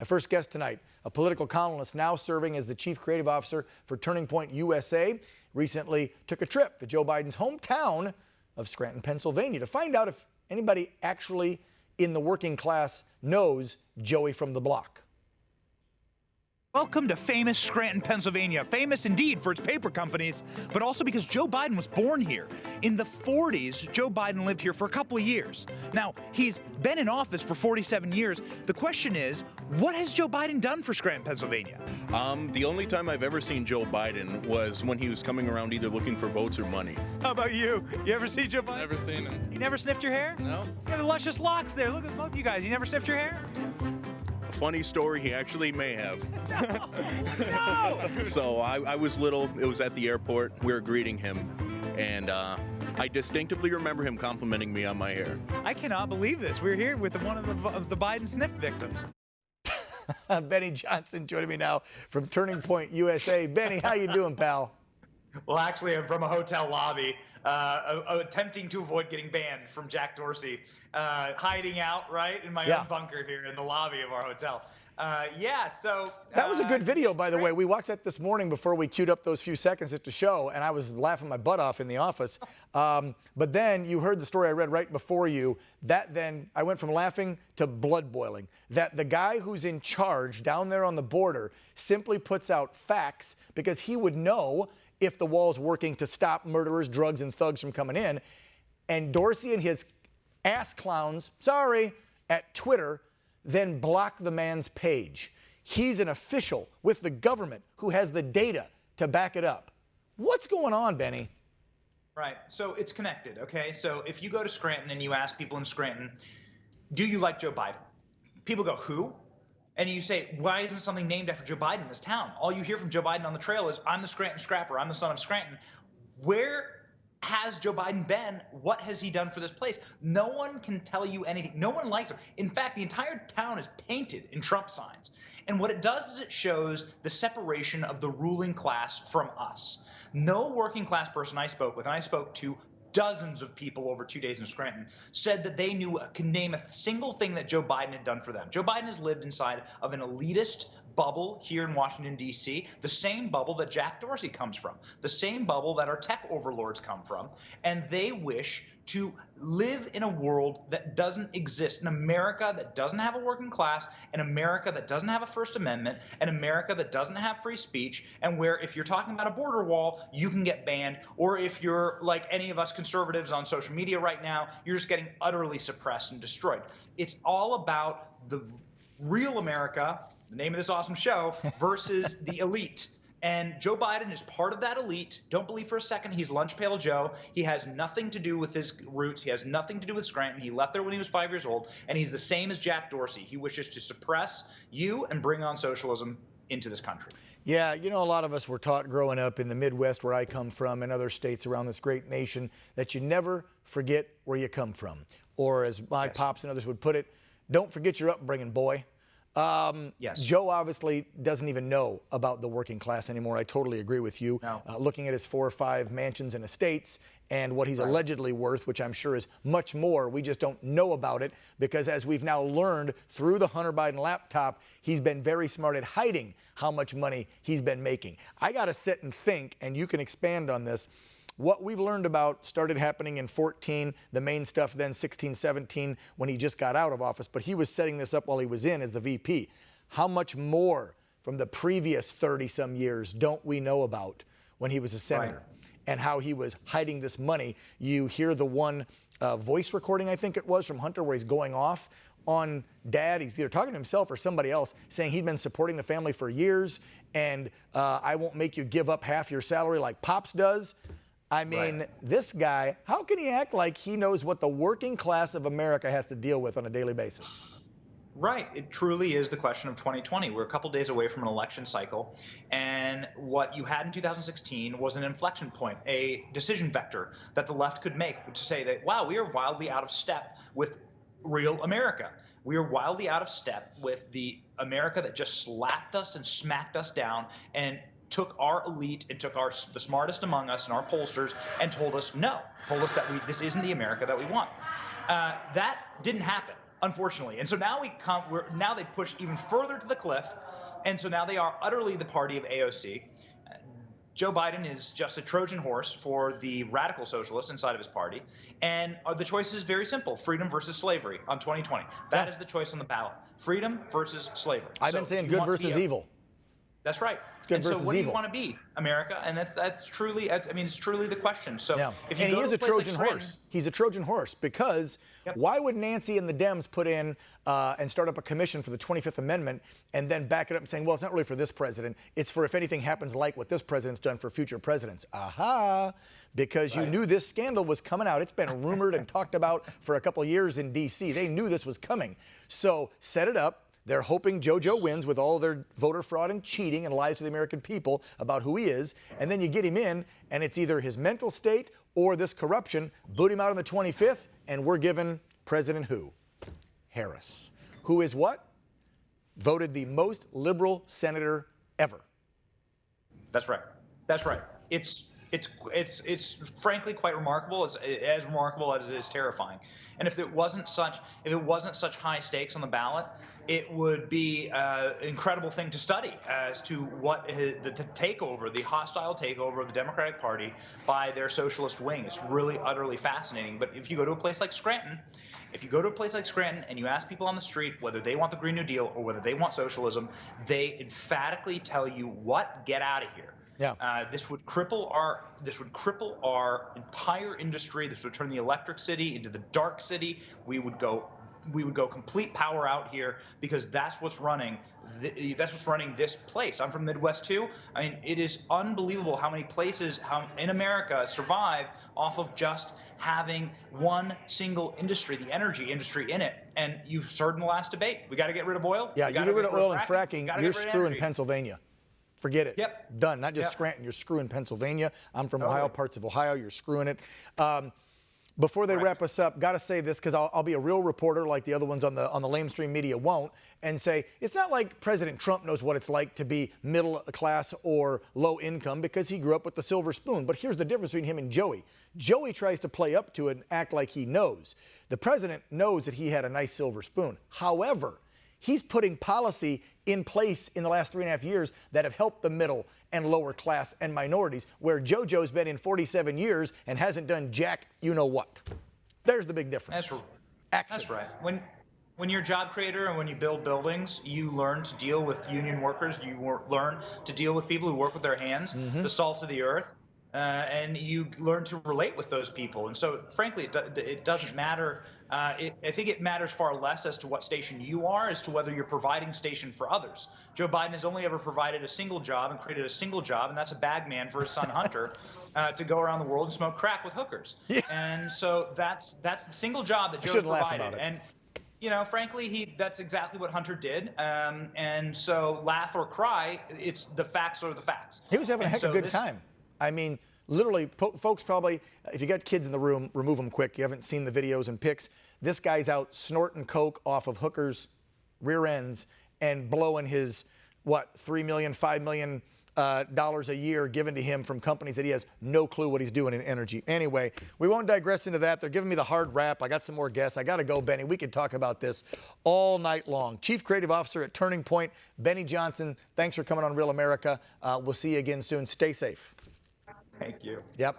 My first guest tonight, a political columnist now serving as the chief creative officer for Turning Point USA, recently took a trip to Joe Biden's hometown of Scranton, Pennsylvania, to find out if anybody actually in the working class knows Joey from the block. Welcome to famous Scranton, Pennsylvania. Famous indeed for its paper companies, but also because Joe Biden was born here. In the 40s, Joe Biden lived here for a couple of years. Now, he's been in office for 47 years. The question is, what has Joe Biden done for Scranton, Pennsylvania? The only time I've ever seen Joe Biden was when he was coming around either looking for votes or money. How about you? You ever see Joe Biden? Never seen him. You never sniffed your hair? No. You have the luscious locks there. Look at both you guys. You never sniffed your hair? Funny story, he actually may have. No! So I was little, it was at the airport, we were greeting him, and I distinctly remember him complimenting me on my hair. I cannot believe this. We're here with one of the Biden sniff victims. Benny Johnson joining me now from Turning Point USA. Benny, how you doing, pal? Well, actually, I'm from a hotel lobby, attempting to avoid getting banned from Jack Dorsey, hiding out, right, in my own bunker here in the lobby of our hotel. So... That was a good video, by the way. We watched that this morning before we queued up those few seconds at the show, and I was laughing my butt off in the office. But then you heard the story I read right before you. That then, I went from laughing to blood boiling. That the guy who's in charge down there on the border simply puts out facts because he would know if the wall's working to stop murderers, drugs, and thugs from coming in. And Dorsey and his ass clowns, at Twitter, then block the man's page. He's an official with the government who has the data to back it up. What's going on, Benny? Right, so it's connected, okay? So if you go to Scranton and you ask people in Scranton, do you like Joe Biden? People go, who? And you say, why isn't something named after Joe Biden in this town? All you hear from Joe Biden on the trail is, I'm the Scranton Scrapper, I'm the son of Scranton. Where has Joe Biden been? What has he done for this place? No one can tell you anything. No one likes him. In fact, the entire town is painted in Trump signs. And what it does is it shows the separation of the ruling class from us. No working class person I spoke with, and I spoke to dozens of people over 2 days in Scranton, said that they could name a single thing that Joe Biden had done for them. Joe Biden has lived inside of an elitist bubble here in Washington, D.C., the same bubble that Jack Dorsey comes from, the same bubble that our tech overlords come from, and they wish to live in a world that doesn't exist, an America that doesn't have a working class, an America that doesn't have a First Amendment, an America that doesn't have free speech, and where if you're talking about a border wall, you can get banned, or if you're like any of us conservatives on social media right now, you're just getting utterly suppressed and destroyed. It's all about the real America, the name of this awesome show, versus the elite. And Joe Biden is part of that elite. Don't believe for a second he's Lunch Pail Joe. He has nothing to do with his roots. He has nothing to do with Scranton. He left there when he was 5 years old, and he's the same as Jack Dorsey. He wishes to suppress you and bring on socialism into this country. Yeah, you know, a lot of us were taught growing up in the Midwest, where I come from, and other states around this great nation, that you never forget where you come from. Or as my pops and others would put it, don't forget your upbringing, boy. Joe obviously doesn't even know about the working class anymore. I totally agree with you. No. Looking at his 4 or 5 mansions and estates and what he's allegedly worth, which I'm sure is much more, we just don't know about it because, as we've now learned through the Hunter Biden laptop, he's been very smart at hiding how much money he's been making. I got to sit and think, and you can expand on this. What we've learned about started happening in 14, the main stuff then 16, 17, when he just got out of office, but he was setting this up while he was in as the VP. How much more from the previous 30-some years don't we know about when he was a senator and how he was hiding this money? You hear the one voice recording, I think it was, from Hunter, where he's going off on Dad. He's either talking to himself or somebody else, saying he'd been supporting the family for years, and I won't make you give up half your salary like Pops does. I mean, this guy, how can he act like he knows what the working class of America has to deal with on a daily basis? Right. It truly is the question of 2020. We're a couple days away from an election cycle. And what you had in 2016 was an inflection point, a decision vector that the left could make to say that, wow, we are wildly out of step with real America. We are wildly out of step with the America that just slapped us and smacked us down and took our elite and took the smartest among us and our pollsters and told us no, told us that this isn't the America that we want. That didn't happen. unfortunately. And so now now they push even further to the cliff, and so now they are utterly the party of AOC. Joe Biden is just a Trojan horse for the radical socialists inside of his party. And the choice is very simple: freedom versus slavery on 2020. That is the choice on the ballot: freedom versus slavery. I've been saying good versus evil. That's right. Good and so what do you evil. want to be, America? And it's truly the question. So if you and go he is to a Trojan horse. He's a Trojan horse because why would Nancy and the Dems put in and start up a commission for the 25th Amendment and then back it up and saying, well, it's not really for this president. It's for if anything happens like what this president's done for future presidents. Aha! Because you knew this scandal was coming out. It's been rumored and talked about for a couple of years in D.C. They knew this was coming. So set it up. They're hoping JoJo wins with all their voter fraud and cheating and lies to the American people about who he is. And then you get him in, and it's either his mental state or this corruption. Boot him out on the 25th, and we're given President who? Harris. Who is what? Voted the most liberal senator ever. That's right. That's right. It's frankly quite remarkable, as remarkable as it is terrifying. And if it wasn't such high stakes on the ballot, it would be an incredible thing to study as to what the takeover, the hostile takeover of the Democratic Party by their socialist wing. It's really utterly fascinating. But if you go to a place like Scranton, and you ask people on the street whether they want the Green New Deal or whether they want socialism, they emphatically tell you, what? Get out of here. Yeah. This would cripple our entire industry. This would turn the electric city into the dark city. We would go complete power out here because that's what's running this place. I'm from Midwest too. I mean, it is unbelievable how many places in America survive off of just having one single industry, the energy industry in it. And you heard in the last debate, we got to get rid of oil. Yeah, you get rid of oil and fracking, you're screwing Pennsylvania. Forget it. Yep. Done. Not just Scranton. You're screwing Pennsylvania. I'm from Ohio, parts of Ohio. You're screwing it. Before they wrap us up, got to say this because I'll be a real reporter like the other ones on the lamestream media won't, and say it's not like President Trump knows what it's like to be middle class or low income because he grew up with the silver spoon. But here's the difference between him and Joey. Joey tries to play up to it and act like he knows. The president knows that he had a nice silver spoon. However, he's putting policy in place in the last 3.5 years that have helped the middle and lower class and minorities, where JoJo's been in 47 years and hasn't done jack you-know-what. There's the big difference. That's right. When you're a job creator and when you build buildings, you learn to deal with union workers. You learn to deal with people who work with their hands, the salt of the earth, and you learn to relate with those people. And so, frankly, it doesn't matter. I think it matters far less as to what station you are as to whether you're providing station for others. Joe Biden has only ever provided a single job and created a single job, and that's a bag man for his son Hunter to go around the world and smoke crack with hookers. Yeah. And so that's the single job that Joe's provided. And frankly, that's exactly what Hunter did. And so laugh or cry, it's the facts are the facts. He was having a heck of a good time. I mean, literally, folks probably, if you got kids in the room, remove them quick. You haven't seen the videos and pics. This guy's out snorting coke off of hookers' rear ends and blowing his, $3 million, $5 million a year given to him from companies that he has no clue what he's doing in energy. Anyway, we won't digress into that. They're giving me the hard rap. I got some more guests. I got to go, Benny. We could talk about this all night long. Chief Creative Officer at Turning Point, Benny Johnson. Thanks for coming on Real America. We'll see you again soon. Stay safe. Thank you. Yep.